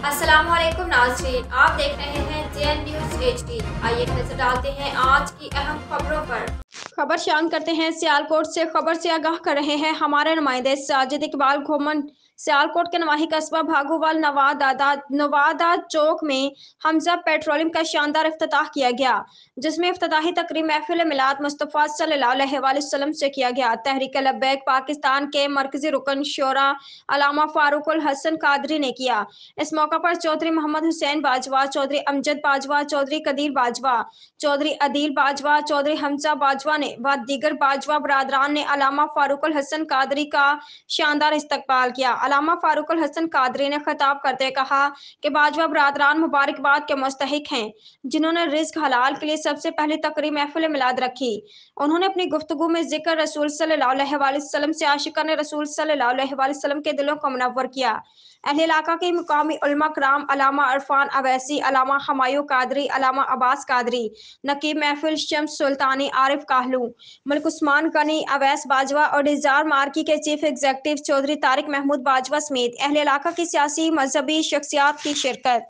अस्सलाम वालेकुम नाज़रीन, आप देख रहे हैं JN न्यूज़ HD। आइए नजर डालते हैं आज की अहम खबरों पर। खबर शामिल करते हैं सियालकोट से। खबर से आगाह कर रहे हैं हमारे नुमाइंदे साजिद इकबाल घोमन। सियालकोट के नवाही कस्बा भागोवाल नवादा चौक में हमजा पेट्रोलियम का शानदार इफ्तिताह किया गया, जिसमें इफ्तिताही तकरीब महफिल मिलाद मुस्तफ़ा सल्लल्लाहु अलैहि वसल्लम से किया गया। तहरीक लब्बैक पाकिस्तान के मरकजी रुकन शोरा अल्लामा फारूकुल हसन कादरी ने किया। इस मौका पर चौधरी मोहम्मद हुसैन बाजवा, चौधरी अमजद बाजवा, चौधरी कदीर बाजवा, चौधरी अदील बाजवा, चौधरी हमजा बाजवा ने व दीगर बाजवा बरादरान ने अल्लामा फारूकुल हसन कादरी का शानदार इस्तकबाल किया। अल्लामा फारूकुल हसन कादरी ने खिताब करते कहा कि बाजवा बरादरान मुबारकबाद के मुस्तहिक हैं, जिन्होंने रिज़्क हलाल के लिए सबसे पहली तकरीब महफिल मिलाद रखी। उन्होंने अपनी गुफ्तगू में जिक्र रसूल सल्लल्लाहु अलैहि वसल्लम से आशिकाने रसूल सल्लल्लाहु अलैहि वसल्लम के दिलों को मुनव्वर किया। अहले इलाका के मुकामी उलमा कराम अल्लामा अरफान अवैसी, अल्लामा हमायूं कादरी, अल्लामा अब्बास कादरी, नकीब महफिल शम्स सुल्तानी, आरिफ काहलू, मलिक उस्मान गनी, अवैस बाजवा और डिजार मार्की के चीफ एग्जीक्यूटिव चौधरी तारिक महमूद बाजवा समेत अहले इलाका की सियासी मजहबी शख्सियात की शिरकत।